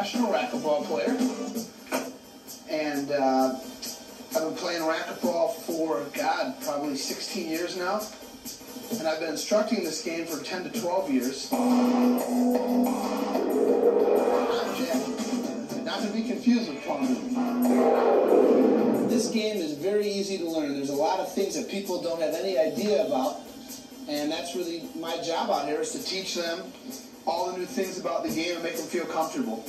professional racquetball player, and I've been playing racquetball for, God, probably 16 years now, and I've been instructing this game for 10 to 12 years. Not to be confused with Plumber. This game is very easy to learn. There's a lot of things that people don't have any idea about, and that's really my job out here, is to teach them all the new things about the game and make them feel comfortable.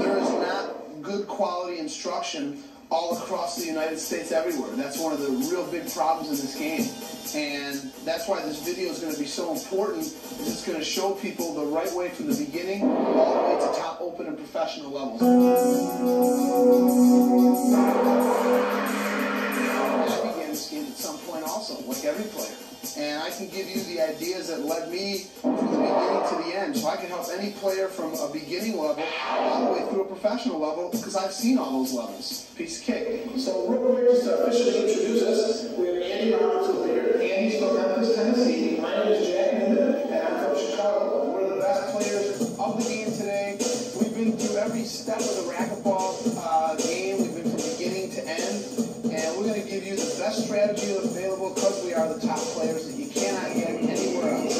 There is not good quality instruction all across the United States everywhere. That's one of the real big problems in this game. And that's why this video is going to be so important, is it's going to show people the right way from the beginning all the way to top open and professional levels. I began this game at some point also, like every player. And I can give you the ideas that led me from the beginning to the end. So I can help any player from a beginning level all the way through a professional level, because I've seen all those levels. Piece of cake. So we're here to officially introduce us. We have Andy Roberts over here. Andy's from Memphis, Tennessee. My name is Jack Newman, and I'm from Chicago. We're the best players of the game today. We've been through every step of the racquetball game. We've been from beginning to end. And we're going to give you the best strategy available, because we are the top players that you cannot get anywhere else.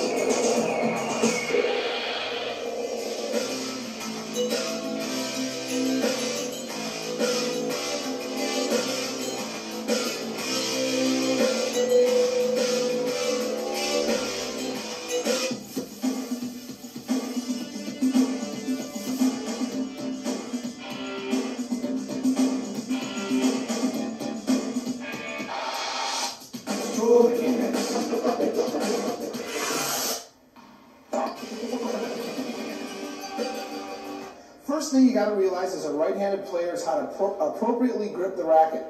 First thing you got to realize as a right-handed player is how to appropriately grip the racket.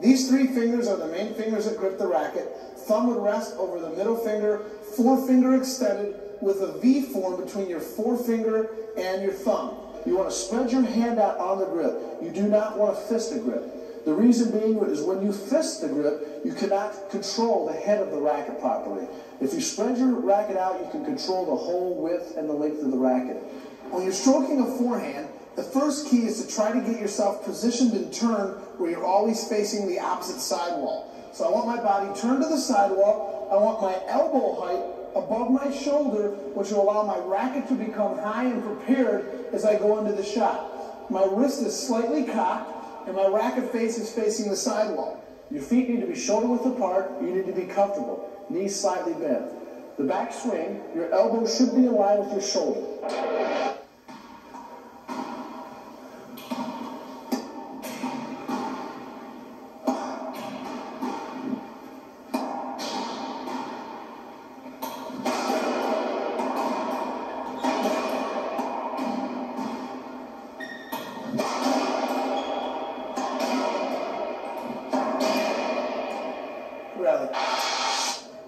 These three fingers are the main fingers that grip the racket. Thumb would rest over the middle finger, forefinger extended with a V form between your forefinger and your thumb. You want to spread your hand out on the grip. You do not want to fist the grip. The reason being is when you fist the grip, you cannot control the head of the racket properly. If you spread your racket out, you can control the whole width and the length of the racket. When you're stroking a forehand, the first key is to try to get yourself positioned and turned where you're always facing the opposite sidewall. So I want my body turned to the sidewall. I want my elbow height above my shoulder, which will allow my racket to become high and prepared as I go into the shot. My wrist is slightly cocked, and my racket face is facing the sidewall. Your feet need to be shoulder width apart. You need to be comfortable. Knees slightly bent. The back swing, your elbow should be in line with your shoulder.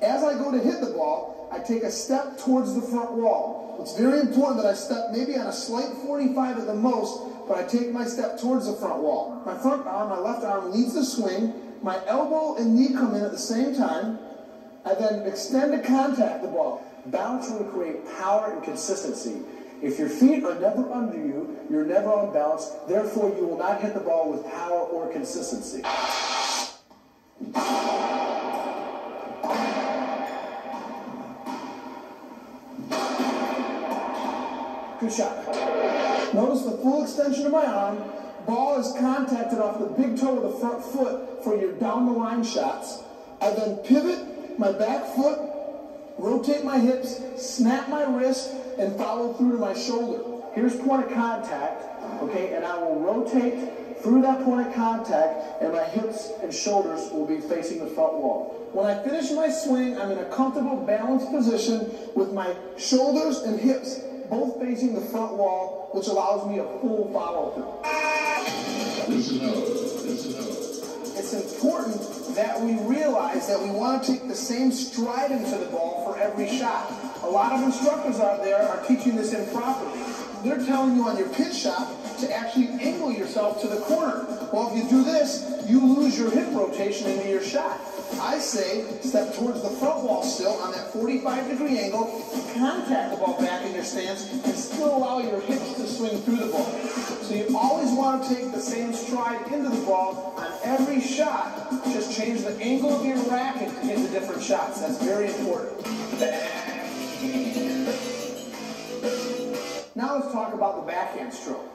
As I go to hit the ball, I take a step towards the front wall. It's very important that I step maybe on a slight 45 at the most, but I take my step towards the front wall. My front arm, my left arm leads the swing. My elbow and knee come in at the same time. I then extend to contact the ball. Balance will create power and consistency. If your feet are never under you, you're never on balance. Therefore, you will not hit the ball with power or consistency. Good shot. Notice the full extension of my arm. Ball is contacted off the big toe of the front foot for your down-the-line shots. I then pivot my back foot, rotate my hips, snap my wrist, and follow through to my shoulder. Here's point of contact, okay, and I will rotate through that point of contact, and my hips and shoulders will be facing the front wall. When I finish my swing, I'm in a comfortable, balanced position with my shoulders and hips both facing the front wall, which allows me a full follow-through. It's important that we realize that we want to take the same stride into the ball for every shot. A lot of instructors out there are teaching this improperly. They're telling you on your pitch shot to actually angle yourself to the corner. Well, if you do this, you lose your hip rotation into your shot. I say step towards the front wall still on that 45-degree angle, contact the ball back in your stance, and still allow your hips to swing through the ball. So you always want to take the same stride into the ball on every shot. Just change the angle of your racket to hit the different shots. That's very important. Now let's talk about the backhand stroke.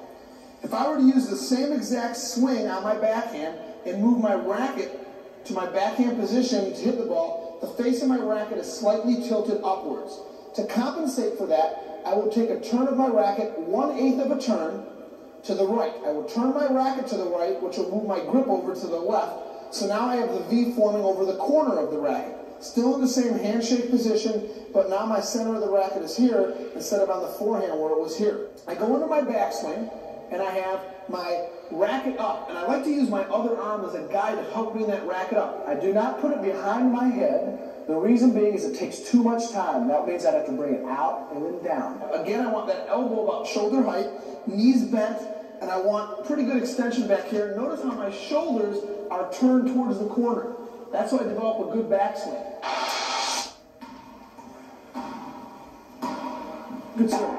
If I were to use the same exact swing on my backhand and move my racket to my backhand position to hit the ball, the face of my racket is slightly tilted upwards. To compensate for that, I will take a turn of my racket 1/8 of a turn to the right. I will turn my racket to the right, which will move my grip over to the left. So now I have the V forming over the corner of the racket. Still in the same handshake position, but now my center of the racket is here instead of on the forehand where it was here. I go into my backswing, and I have my racket up, and I like to use my other arm as a guide to help bring that racket up. I do not put it behind my head. The reason being is it takes too much time. That means I'd have to bring it out and then down. Again, I want that elbow about shoulder height, knees bent, and I want pretty good extension back here. Notice how my shoulders are turned towards the corner. That's how I develop a good backswing. Good serve.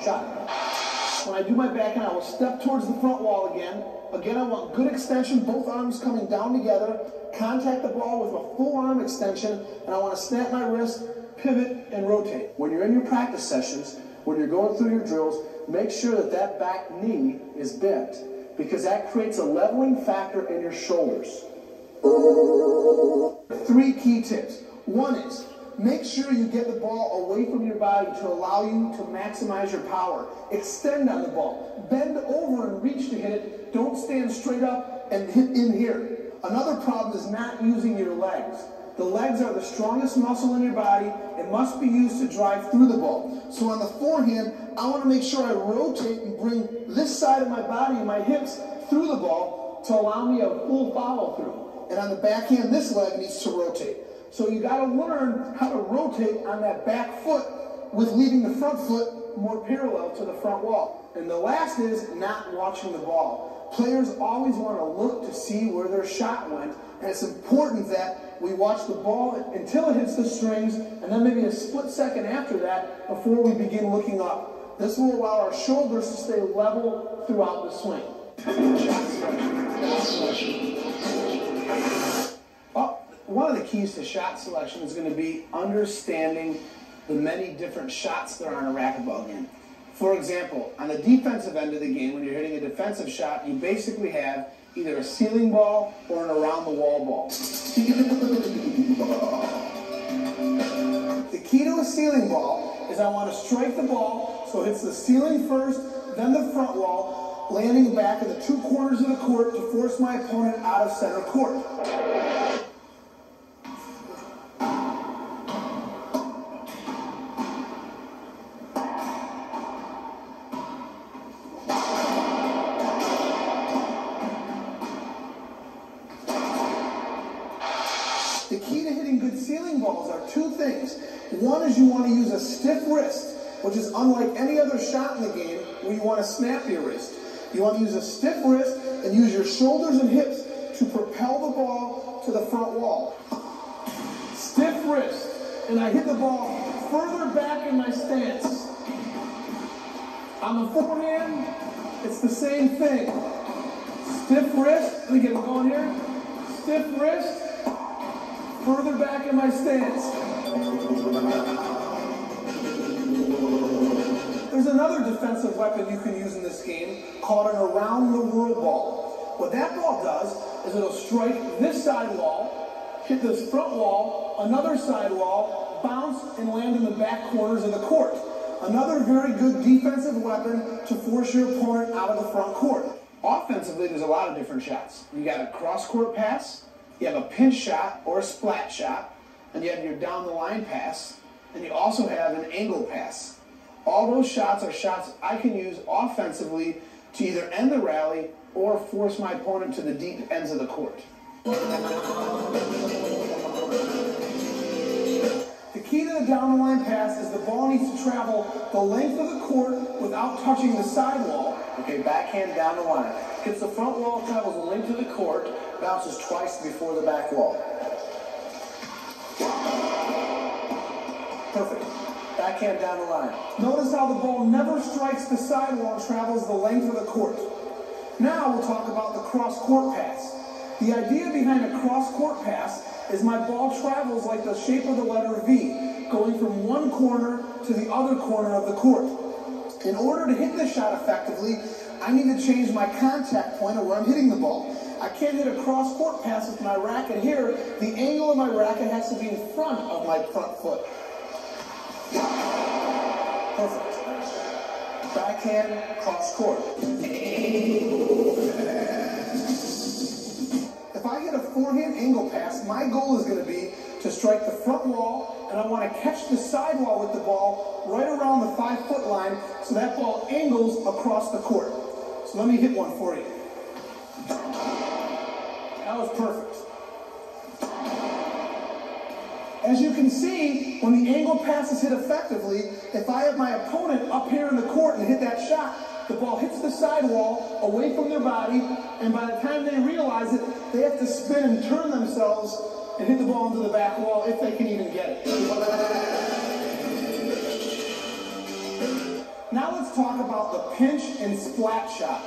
Shot. When I do my backhand, I will step towards the front wall again. Again, I want good extension, both arms coming down together. Contact the ball with a full arm extension, and I want to snap my wrist, pivot, and rotate. When you're in your practice sessions, when you're going through your drills, make sure that that back knee is bent, because that creates a leveling factor in your shoulders. 3 key tips. One is, make sure you get the ball away from your body to allow you to maximize your power. Extend on the ball. Bend over and reach to hit it. Don't stand straight up and hit in here. Another problem is not using your legs. The legs are the strongest muscle in your body and must be used to drive through the ball. So on the forehand, I want to make sure I rotate and bring this side of my body and my hips through the ball to allow me a full follow through. And on the backhand, this leg needs to rotate. So you got to learn how to rotate on that back foot with leaving the front foot more parallel to the front wall. And the last is not watching the ball. Players always want to look to see where their shot went, and it's important that we watch the ball until it hits the strings, and then maybe a split second after that before we begin looking up. This will allow our shoulders to stay level throughout the swing. One of the keys to shot selection is going to be understanding the many different shots there are in a racquetball game. For example, on the defensive end of the game, when you're hitting a defensive shot, you basically have either a ceiling ball or an around-the-wall ball. The key to a ceiling ball is I want to strike the ball so it hits the ceiling first, then the front wall, landing back in the 2 corners of the court to force my opponent out of center court. The key to hitting good ceiling balls are 2 things. One is you want to use a stiff wrist, which is unlike any other shot in the game where you want to snap your wrist. You want to use a stiff wrist and use your shoulders and hips to propel the ball to the front wall. Stiff wrist, and I hit the ball further back in my stance. On the forehand, it's the same thing. Stiff wrist, let me get it going here. Stiff wrist, further back in my stance. There's another defensive weapon you can use in this game called an around-the-world ball. What that ball does is it'll strike this side wall, hit this front wall, another side wall, bounce, and land in the back corners of the court. Another very good defensive weapon to force your opponent out of the front court. Offensively, there's a lot of different shots. You got a cross-court pass, you have a pinch shot or a splat shot, and you have your down-the-line pass, and you also have an angle pass. All those shots are shots I can use offensively to either end the rally or force my opponent to the deep ends of the court. The key to the down-the-line pass is the ball needs to travel the length of the court without touching the sidewall. Okay, backhand down the line. Hits the front wall, travels the length of the court, bounces twice before the back wall. Perfect. backhand down the line. Notice how the ball never strikes the sidewall and travels the length of the court. Now we'll talk about the cross-court pass. The idea behind a cross-court pass is my ball travels like the shape of the letter V, going from one corner to the other corner of the court. In order to hit this shot effectively, I need to change my contact point of where I'm hitting the ball. I can't hit a cross-court pass with my racket here. The angle of my racket has to be in front of my front foot. Perfect. Backhand, cross-court. If I hit a forehand angle pass, my goal is going to be to strike the front wall, and I want to catch the sidewall with the ball right around the 5-foot line so that ball angles across the court. So let me hit one for you. That was perfect. As you can see, when the angle pass is hit effectively, if I have my opponent up here in the court and hit that shot, the ball hits the sidewall away from their body, and by the time they realize it, they have to spin and turn themselves and hit the ball into the back wall if they can even get it. Now let's talk about the pinch and splat shot.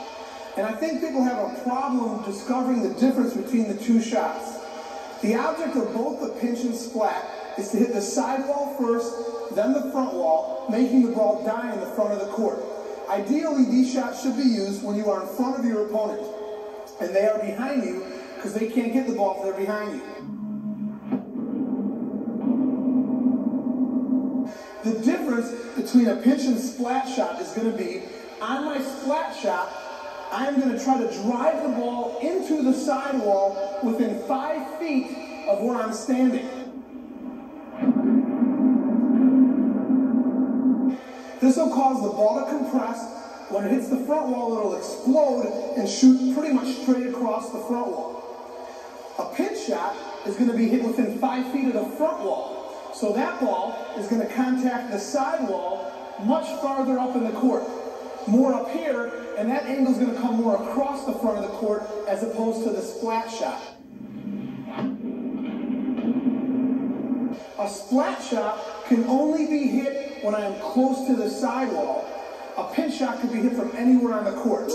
And I think people have a problem discovering the difference between the two shots. The object of both the pinch and splat is to hit the sidewall first, then the front wall, making the ball die in the front of the court. Ideally, these shots should be used when you are in front of your opponent, and they are behind you because they can't get the ball if they're behind you. The difference between a pinch and splat shot is going to be, on my splat shot, I'm going to try to drive the ball into the sidewall within 5 feet of where I'm standing. This will cause the ball to compress. When it hits the front wall, it'll explode and shoot pretty much straight across the front wall. A pinch shot is going to be hit within 5 feet of the front wall. So that ball is going to contact the sidewall much farther up in the court. More up here, and that angle is going to come more across the front of the court as opposed to the splat shot. A splat shot can only be hit when I am close to the sidewall. A pinch shot can be hit from anywhere on the court.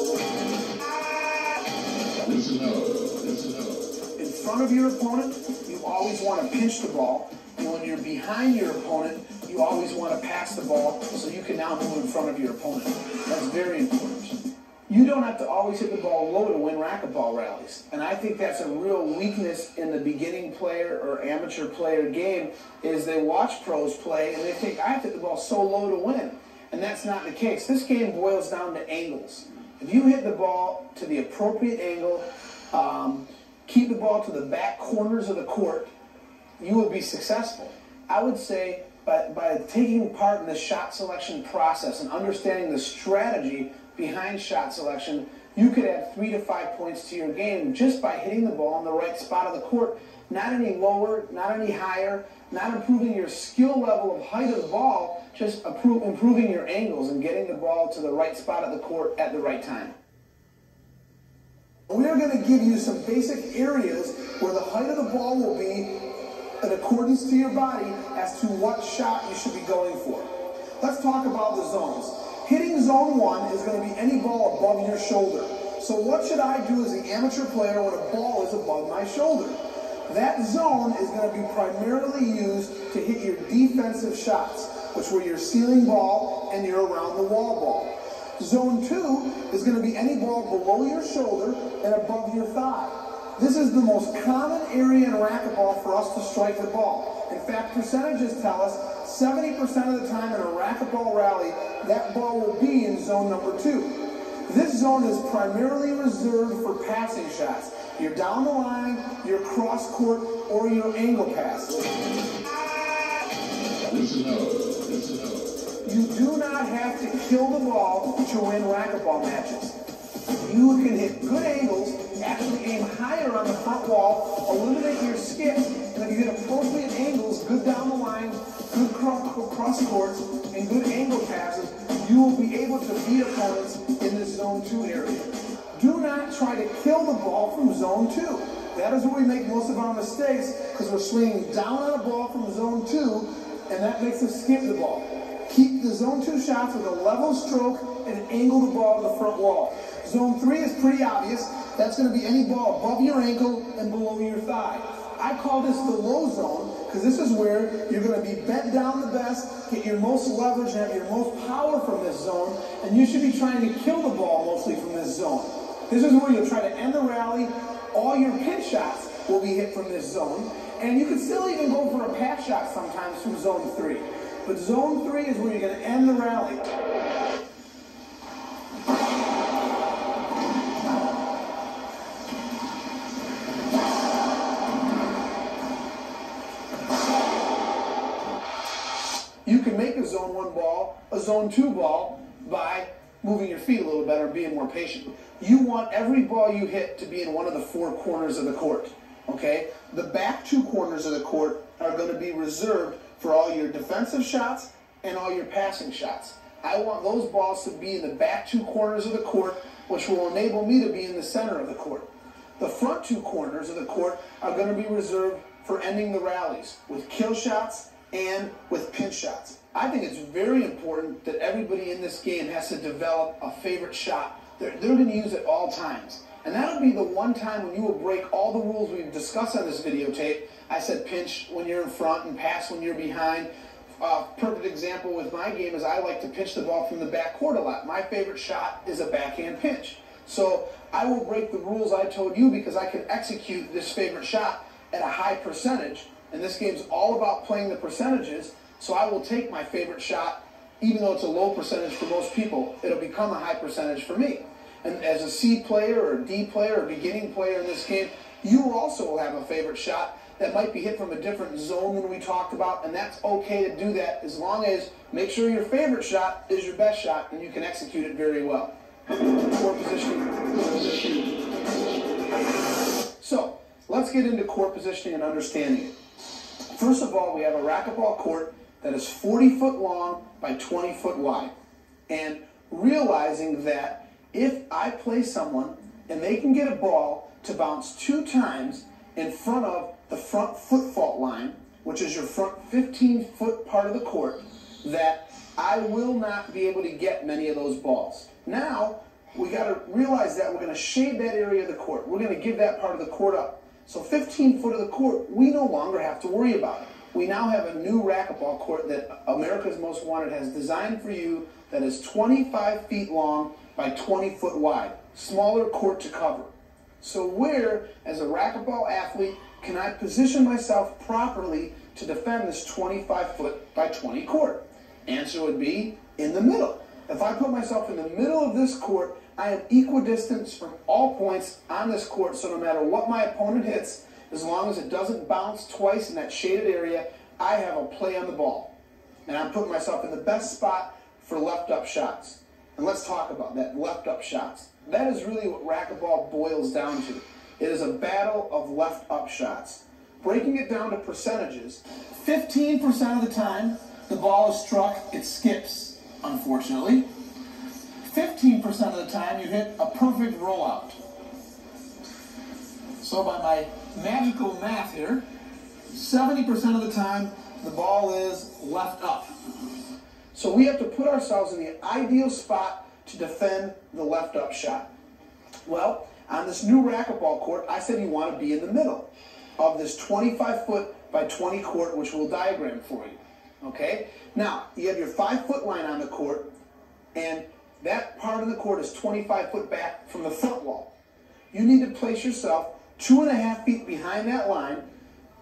In front of your opponent, you always want to pinch the ball. And when you're behind your opponent, you always want to pass the ball so you can now move in front of your opponent. That's very important. You don't have to always hit the ball low to win racquetball rallies. And I think that's a real weakness in the beginning player or amateur player game, is they watch pros play and they think, I have to hit the ball so low to win. And that's not the case. This game boils down to angles. If you hit the ball to the appropriate angle, keep the ball to the back corners of the court, you will be successful. I would say by taking part in the shot selection process and understanding the strategy behind shot selection, you could add 3 to 5 points to your game just by hitting the ball in the right spot of the court. Not any lower, not any higher, not improving your skill level of height of the ball, just improving your angles and getting the ball to the right spot of the court at the right time. We are going to give you some basic areas where the height of the ball will be in accordance to your body as to what shot you should be going for. Let's talk about the zones. Hitting zone 1 is going to be any ball above your shoulder. So what should I do as the amateur player when a ball is above my shoulder? That zone is going to be primarily used to hit your defensive shots, which were your ceiling ball and your around the wall ball. Zone 2 is going to be any ball below your shoulder and above your thigh. This is the most common area in racquetball for us to strike the ball. In fact, percentages tell us 70% of the time in a racquetball rally, that ball will be in zone number 2. This zone is primarily reserved for passing shots. Your down the line, your cross court, or your angle pass. You do not have to kill the ball to win racquetball matches. You can hit good angles, actually aim higher on the front wall, eliminate your skips, and if you hit appropriate angles, good down the line, good cross courts, and good angle passes, you will be able to beat opponents in this zone 2 area. Do not try to kill the ball from zone 2. That is where we make most of our mistakes, because we're swinging down on a ball from zone 2, and that makes us skip the ball. Keep the zone 2 shots with a level stroke and angle the ball to the front wall. Zone 3 is pretty obvious. That's going to be any ball above your ankle and below your thigh. I call this the low zone because this is where you're going to be bent down the best, get your most leverage, and have your most power from this zone, and you should be trying to kill the ball mostly from this zone. This is where you'll try to end the rally. All your pinch shots will be hit from this zone, and you can still even go for a pass shot sometimes from zone 3. But zone 3 is where you're going to end the rally. You can make a zone 1 ball a zone 2 ball by moving your feet a little better and being more patient. You want every ball you hit to be in one of the 4 corners of the court. Okay? The back 2 corners of the court are going to be reserved for all your defensive shots and all your passing shots. I want those balls to be in the back 2 corners of the court, which will enable me to be in the center of the court. The front 2 corners of the court are going to be reserved for ending the rallies with kill shots and with pinch shots. I think it's very important that everybody in this game has to develop a favorite shot. They're going to use it all times. And that'll be the one time when you will break all the rules we've discussed on this videotape. I said pinch when you're in front and pass when you're behind. Perfect example with my game is I like to pitch the ball from the back court a lot. My favorite shot is a backhand pinch. So I will break the rules I told you because I can execute this favorite shot at a high percentage. And this game's all about playing the percentages. So I will take my favorite shot, even though it's a low percentage for most people, it'll become a high percentage for me. And as a C player or a D player or beginning player in this game, you also will have a favorite shot that might be hit from a different zone than we talked about, and that's okay to do that as long as make sure your favorite shot is your best shot and you can execute it very well. Court positioning. So, let's get into court positioning and understanding it. First of all, we have a racquetball court that is 40 foot long by 20 foot wide. And realizing that if I play someone and they can get a ball to bounce 2 times in front of the front foot fault line, which is your front 15-foot part of the court, that I will not be able to get many of those balls. Now, we got to realize that we're going to shade that area of the court. We're going to give that part of the court up. So 15 foot of the court, we no longer have to worry about it. We now have a new racquetball court that America's Most Wanted has designed for you that is 25 feet long by 20 foot wide. Smaller court to cover. So where, as a racquetball athlete, can I position myself properly to defend this 25 foot by 20 court? Answer would be in the middle. If I put myself in the middle of this court, I am equidistant from all points on this court, so no matter what my opponent hits, as long as it doesn't bounce twice in that shaded area, I have a play on the ball. And I'm putting myself in the best spot for left-up shots. And let's talk about that, left-up shots. That is really what racquetball boils down to. It is a battle of left-up shots. Breaking it down to percentages, 15% of the time the ball is struck, it skips, unfortunately. 15% of the time you hit a perfect rollout. So by my magical math here, 70% of the time the ball is left up. So we have to put ourselves in the ideal spot to defend the left up shot. Well, on this new racquetball court, I said you want to be in the middle of this 25 foot by 20 court, which we'll diagram for you. Okay? Now, you have your 5 foot line on the court, and that part of the court is 25 foot back from the front wall. You need to place yourself 2.5 feet behind that line,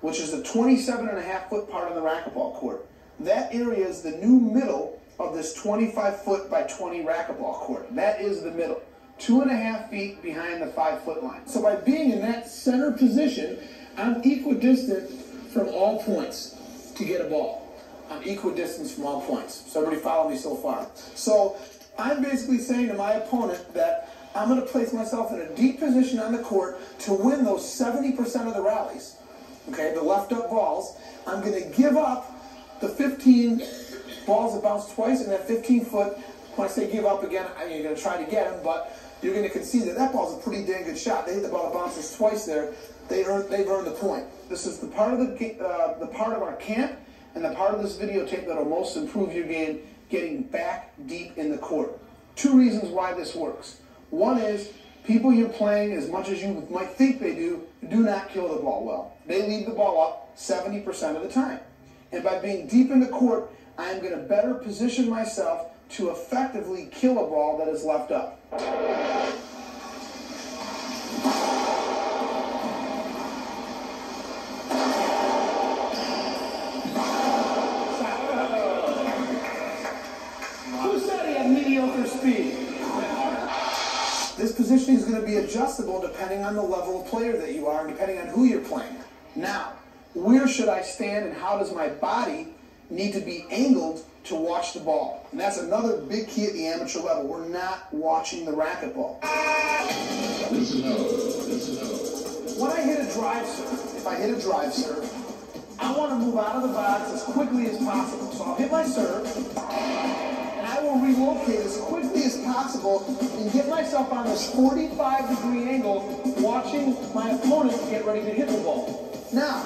which is the 27.5 foot part of the racquetball court. That area is the new middle of this 25 foot by 20 racquetball court. That is the middle. 2.5 feet behind the 5 foot line. So by being in that center position, I'm equidistant from all points to get a ball. I'm equidistant from all points. So everybody follow me so far. So I'm basically saying to my opponent that I'm going to place myself in a deep position on the court to win those 70% of the rallies. Okay, the left up balls. I'm going to give up the 15 balls that bounce twice in that 15 foot. When I say give up again, I mean, you're going to try to get them, but you're going to concede that that ball's a pretty dang good shot. They hit the ball that bounces twice there. They've earned the point. This is the part of the part of our camp and the part of this videotape that will most improve your game getting back deep in the court. Two reasons why this works. One is people you're playing, as much as you might think they do not kill the ball well. They leave the ball up 70% of the time. And by being deep in the court, I am going to better position myself to effectively kill a ball that is left up. Who said he had mediocre speed? This positioning is going to be adjustable depending on the level of player that you are and depending on who you're playing. Now, where should I stand and how does my body need to be angled to watch the ball? And that's another big key at the amateur level. We're not watching the racquetball. When I hit a drive serve, if I hit a drive serve, I want to move out of the box as quickly as possible. So I'll hit my serve, and I will relocate as quickly as possible and get myself on this 45-degree angle, watching my opponent get ready to hit the ball. Now,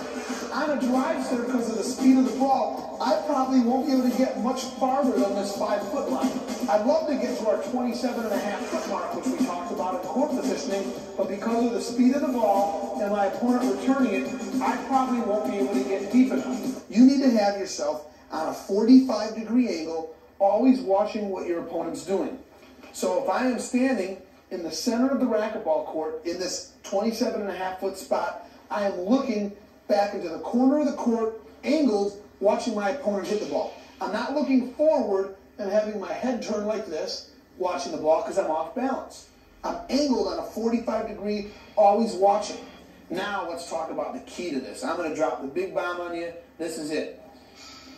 on a drive serve, because of the speed of the ball, I probably won't be able to get much farther than this 5-foot line. I'd love to get to our 27.5-foot mark, which we talked about in court positioning, but because of the speed of the ball and my opponent returning it, I probably won't be able to get deep enough. You need to have yourself on a 45-degree angle, always watching what your opponent's doing. So if I am standing in the center of the racquetball court in this 27.5-foot spot, I am looking back into the corner of the court, angled, watching my opponent hit the ball. I'm not looking forward and having my head turned like this, watching the ball, because I'm off balance. I'm angled on a 45-degree, always watching. Now let's talk about the key to this. I'm going to drop the big bomb on you. This is it.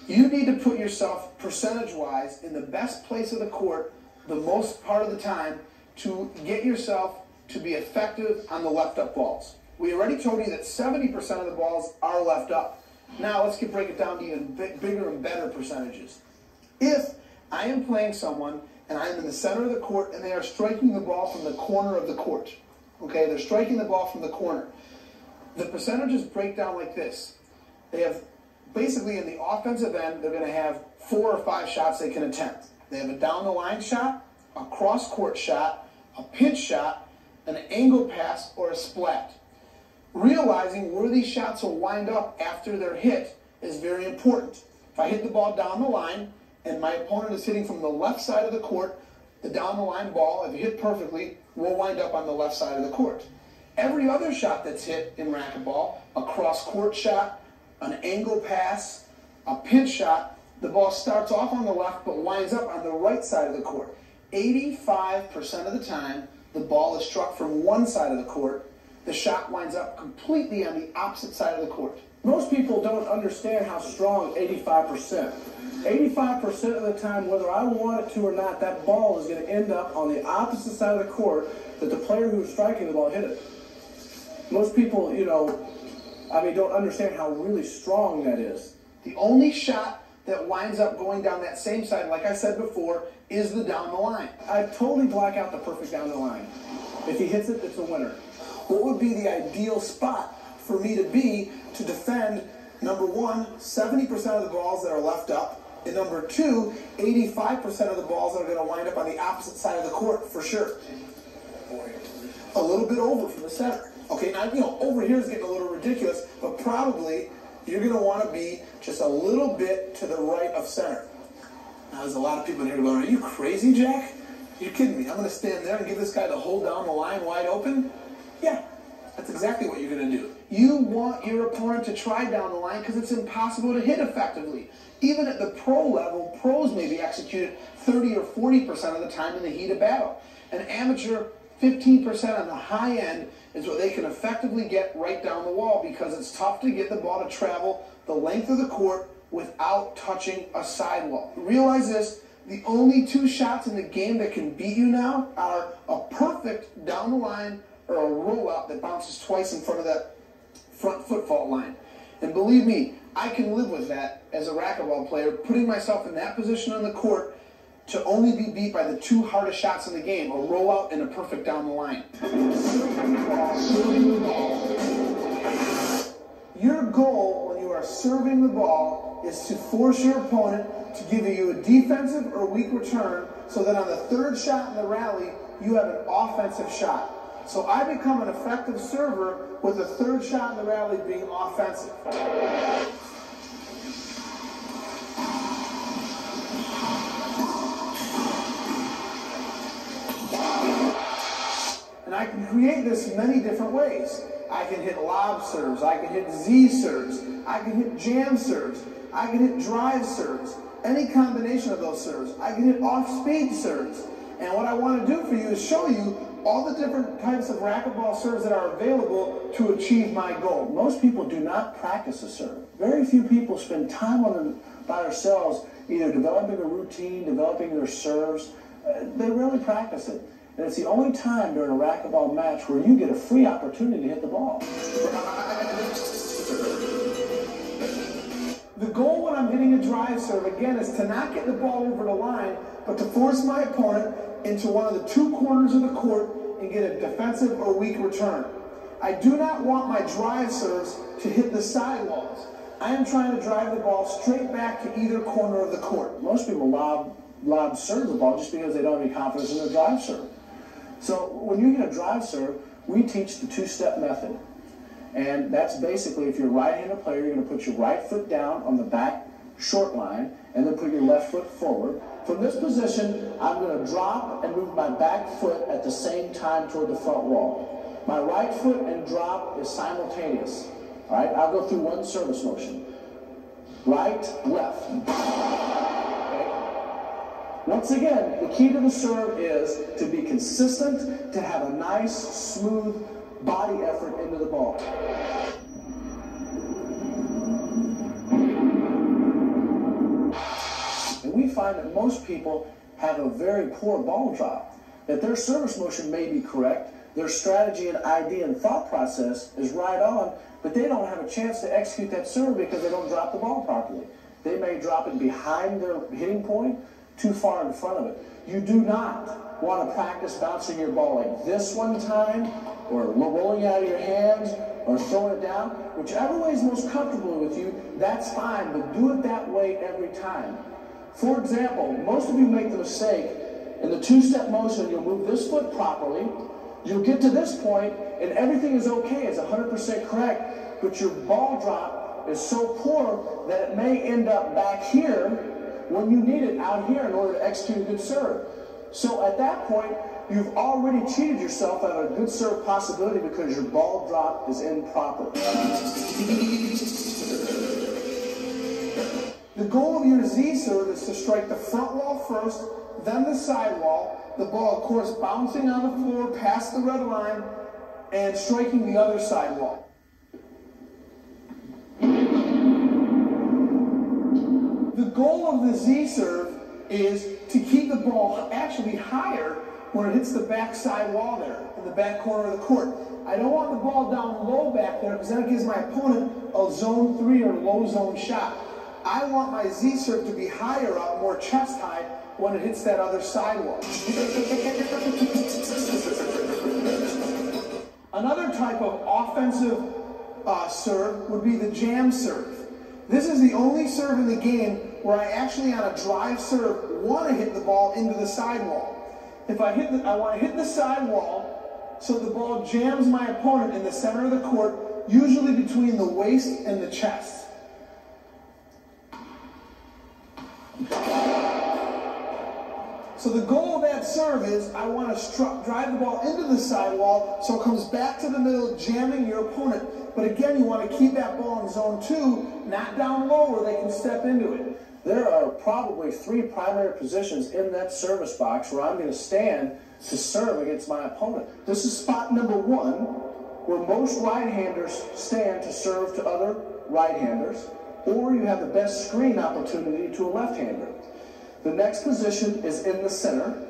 You need to put yourself, percentage-wise, in the best place of the court the most part of the time to get yourself to be effective on the left-up balls. We already told you that 70% of the balls are left up. Now let's break it down to even bigger and better percentages. If I am playing someone and I am in the center of the court and they are striking the ball from the corner of the court, okay, they're striking the ball from the corner, the percentages break down like this. They have, basically in the offensive end, they're going to have 4 or 5 shots they can attempt. They have a down-the-line shot, a cross-court shot, a pinch shot, an angle pass, or a splat. Realizing where these shots will wind up after they're hit is very important. If I hit the ball down the line and my opponent is hitting from the left side of the court, the down the line ball, if it hit perfectly, will wind up on the left side of the court. Every other shot that's hit in racquetball, a cross-court shot, an angle pass, a pinch shot, the ball starts off on the left but winds up on the right side of the court. 85% of the time, the ball is struck from one side of the court. The shot winds up completely on the opposite side of the court. Most people don't understand how strong 85%. 85% of the time, whether I want it to or not, that ball is going to end up on the opposite side of the court that the player who's striking the ball hit it. Most people, don't understand how really strong that is. The only shot that winds up going down that same side, like I said before, is the down the line. I totally black out the perfect down the line. If he hits it, it's a winner. What would be the ideal spot for me to be to defend, number one, 70% of the balls that are left up, and number two, 85% of the balls that are going to wind up on the opposite side of the court, for sure. A little bit over from the center. Okay, now, over here is getting a little ridiculous, but probably you're going to want to be just a little bit to the right of center. Now, there's a lot of people in here going, are you crazy, Jack? You're kidding me. I'm going to stand there and give this guy the whole down the line wide open? Yeah, that's exactly what you're going to do. You want your opponent to try down the line because it's impossible to hit effectively. Even at the pro level, pros may be executed 30 or 40% of the time in the heat of battle. An amateur, 15% on the high end is what they can effectively get right down the wall because it's tough to get the ball to travel the length of the court without touching a sidewall. Realize this, the only 2 shots in the game that can beat you now are a perfect down the line or a rollout that bounces twice in front of that front foot fault line. And believe me, I can live with that as a racquetball player, putting myself in that position on the court to only be beat by the 2 hardest shots in the game, a rollout and a perfect down the line. Your goal when you are are serving the ball is to force your opponent to give you a defensive or weak return so that on the third shot in the rally, you have an offensive shot. So I become an effective server with the third shot in the rally being offensive. And I can create this in many different ways. I can hit lob serves, I can hit Z serves, I can hit jam serves, I can hit drive serves, any combination of those serves. I can hit off-speed serves. And what I want to do for you is show you all the different types of racquetball serves that are available to achieve my goal. Most people do not practice a serve. Very few people spend time on them by themselves, either developing a routine, developing their serves. They rarely practice it. And it's the only time during a racquetball match where you get a free opportunity to hit the ball. The goal when I'm hitting a drive serve, again, is to not get the ball over the line, but to force my opponent into one of the two corners of the court and get a defensive or weak return. I do not want my drive serves to hit the sidewalls. I am trying to drive the ball straight back to either corner of the court. Most people lob serve the ball just because they don't have any confidence in their drive serve. So when you get a drive serve, we teach the two-step method. And that's basically, if you're a right-handed player, you're going to put your right foot down on the back short line and then put your left foot forward. From this position, I'm going to drop and move my back foot at the same time toward the front wall. My right foot and drop is simultaneous. All right, I'll go through one service motion. Right, left. Once again, the key to the serve is to be consistent, to have a nice, smooth body effort into the ball. And we find that most people have a very poor ball drop, that their service motion may be correct, their strategy and idea and thought process is right on, but they don't have a chance to execute that serve because they don't drop the ball properly. They may drop it behind their hitting point, too far in front of it. You do not want to practice bouncing your ball like this one time, or rolling it out of your hands, or throwing it down. Whichever way is most comfortable with you, that's fine, but do it that way every time. For example, most of you make the mistake, in the two-step motion, you'll move this foot properly, you'll get to this point, and everything is okay, it's 100% correct, but your ball drop is so poor that it may end up back here when you need it out here in order to execute a good serve. So at that point, you've already cheated yourself out of a good serve possibility because your ball drop is improper. The goal of your Z serve is to strike the front wall first, then the side wall, the ball, of course, bouncing on the floor past the red line and striking the other side wall. The goal of the Z serve is to keep the ball actually higher when it hits the back side wall there, in the back corner of the court. I don't want the ball down low back there because that gives my opponent a zone 3 or low zone shot. I want my Z serve to be higher up, more chest high, when it hits that other side wall. Another type of offensive serve would be the jam serve. This is the only serve in the game where I actually, on a drive serve, want to hit the ball into the sidewall. If I want to hit the sidewall so the ball jams my opponent in the center of the court, usually between the waist and the chest. So the goal of that serve is I want to drive the ball into the sidewall so it comes back to the middle, jamming your opponent. But again, you want to keep that ball in zone 2, not down low where they can step into it. There are probably 3 primary positions in that service box where I'm going to stand to serve against my opponent. This is spot number 1, where most right-handers stand to serve to other right-handers, or you have the best screen opportunity to a left-hander. The next position is in the center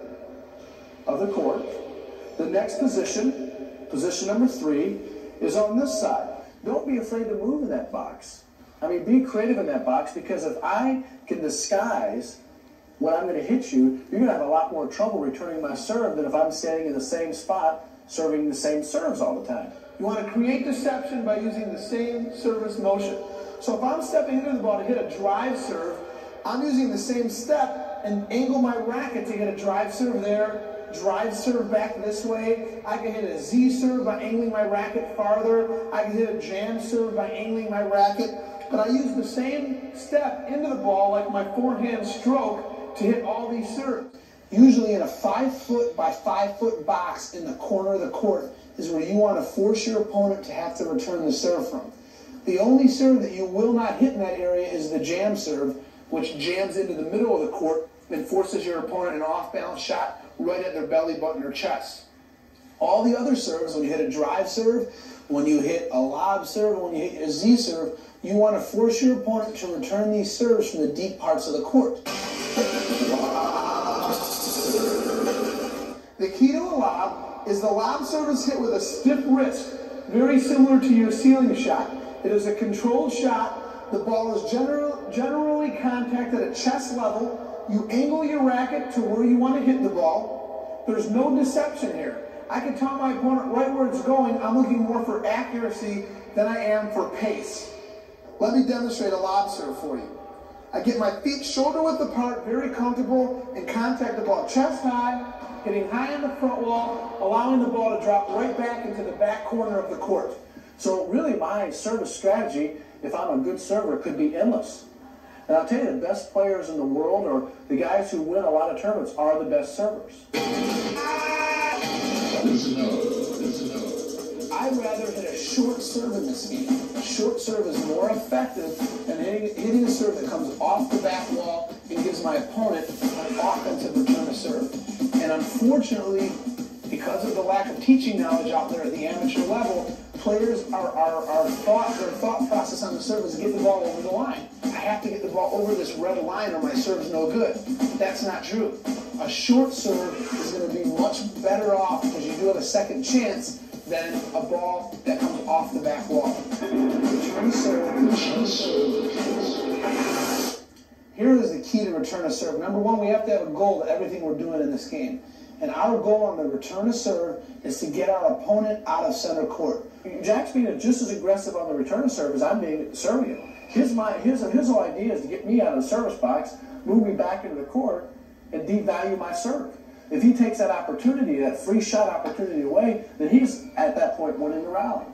of the court. The next position, position number 3, is on this side. Don't be afraid to move in that box. I mean, be creative in that box, because if I can disguise when I'm going to hit you, you're going to have a lot more trouble returning my serve than if I'm standing in the same spot serving the same serves all the time. You want to create deception by using the same service motion. So if I'm stepping into the ball to hit a drive serve, I'm using the same step and angle my racket to hit a drive serve there, drive serve back this way. I can hit a Z serve by angling my racket farther. I can hit a jam serve by angling my racket. But I use the same step into the ball like my forehand stroke to hit all these serves. Usually in a 5-foot by 5-foot box in the corner of the court is where you want to force your opponent to have to return the serve from. The only serve that you will not hit in that area is the jam serve, which jams into the middle of the court and forces your opponent an off-balance shot right at their belly button or chest. All the other serves, when you hit a drive serve, when you hit a lob serve, when you hit a Z serve, you want to force your opponent to return these serves from the deep parts of the court. The key to a lob is the lob serve is hit with a stiff wrist, very similar to your ceiling shot. It is a controlled shot. The ball is generally contacted at chest level. You angle your racket to where you want to hit the ball. There's no deception here. I can tell my opponent right where it's going. I'm looking more for accuracy than I am for pace. Let me demonstrate a lob serve for you. I get my feet shoulder width apart, very comfortable, and contact the ball chest high, hitting high on the front wall, allowing the ball to drop right back into the back corner of the court. So really my service strategy, if I'm a good server, could be endless. And I'll tell you, the best players in the world, or the guys who win a lot of tournaments, are the best servers. I'd rather hit a short serve in this game. A short serve is more effective than hitting a serve that comes off the back wall and gives my opponent an offensive return of serve. And unfortunately, because of the lack of teaching knowledge out there at the amateur level, players their thought process on the serve is get the ball over the line. I have to get the ball over this red line or my serve's no good. That's not true. A short serve is going to be much better off because you do have a second chance than a ball that comes off the back wall. Return serve. Here is the key to return a serve. Number one, we have to have a goal to everything we're doing in this game. And our goal on the return of serve is to get our opponent out of center court. Jack's being just as aggressive on the return of serve as I'm being serving it. His whole idea is to get me out of the service box, move me back into the court, and devalue my serve. If he takes that opportunity, that free shot opportunity away, then he's at that point winning the rally.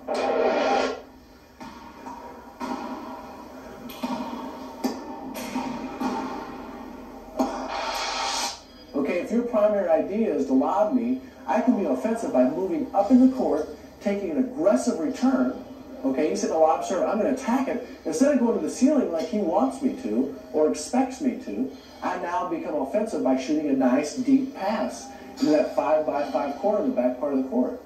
Okay, if your primary idea is to lob me, I can be offensive by moving up in the court, taking an aggressive return. Okay, he's hitting a lob serve, I'm going to attack it. Instead of going to the ceiling like he wants me to or expects me to, I now become offensive by shooting a nice deep pass into that 5-by-5 corner in the back part of the court.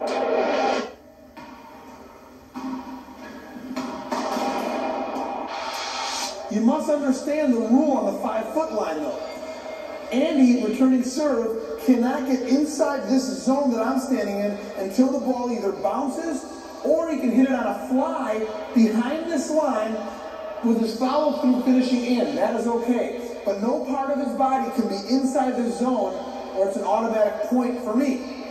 You must understand the rule on the 5-foot line though. Andy, returning serve, cannot get inside this zone that I'm standing in until the ball either bounces or he can hit it on a fly behind this line with his follow-through finishing in. That is okay. But no part of his body can be inside the zone or it's an automatic point for me.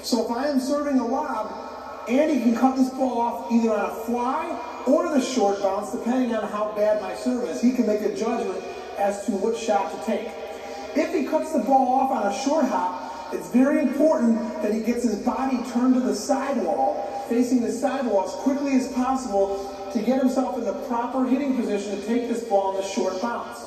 So if I am serving a lob, Andy can cut this ball off either on a fly or the short bounce, depending on how bad my serve is. He can make a judgment as to which shot to take. If he cuts the ball off on a short hop, it's very important that he gets his body turned to the sidewall, facing the sidewall as quickly as possible to get himself in the proper hitting position to take this ball in the short bounce.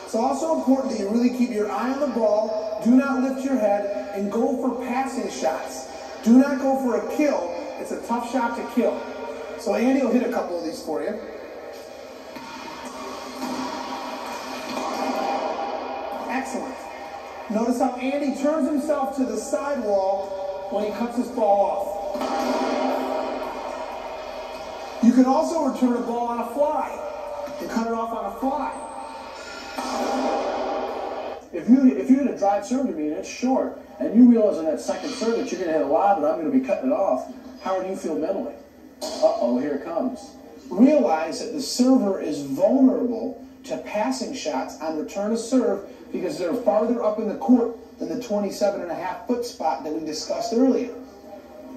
It's also important that you really keep your eye on the ball, do not lift your head, and go for passing shots. Do not go for a kill. It's a tough shot to kill. So Andy will hit a couple of these for you. Excellent. Notice how Andy turns himself to the sidewall when he cuts his ball off. You can also return a ball on a fly and cut it off on a fly. If you hit a drive serve to me and it's short, and you realize on that second serve that you're going to hit a lob and I'm going to be cutting it off, how do you feel mentally? Uh-oh, here it comes. Realize that the server is vulnerable to passing shots on return of serve because they're farther up in the court than the 27.5-foot spot that we discussed earlier.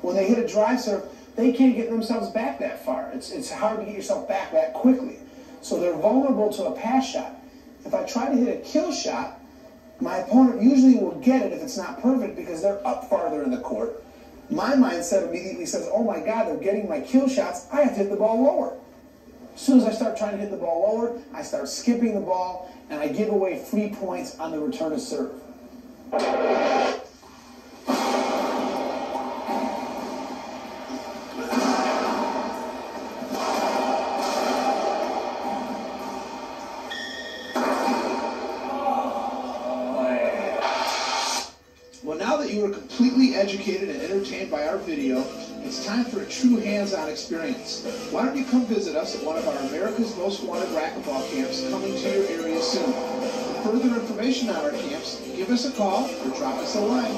When they hit a drive serve, they can't get themselves back that far. It's hard to get yourself back that quickly. so they're vulnerable to a pass shot. If I try to hit a kill shot, my opponent usually will get it if it's not perfect because they're up farther in the court. My mindset immediately says, oh my God, they're getting my kill shots, I have to hit the ball lower. As soon as I start trying to hit the ball lower, I start skipping the ball, and I give away free points on the return of serve. Well, now that you are completely educated and entertained by our video, it's time for a true hands-on experience. Why don't you come visit us at one of our America's Most Wanted Racquetball camps coming to your area soon. For further information on our camps, give us a call or drop us a line.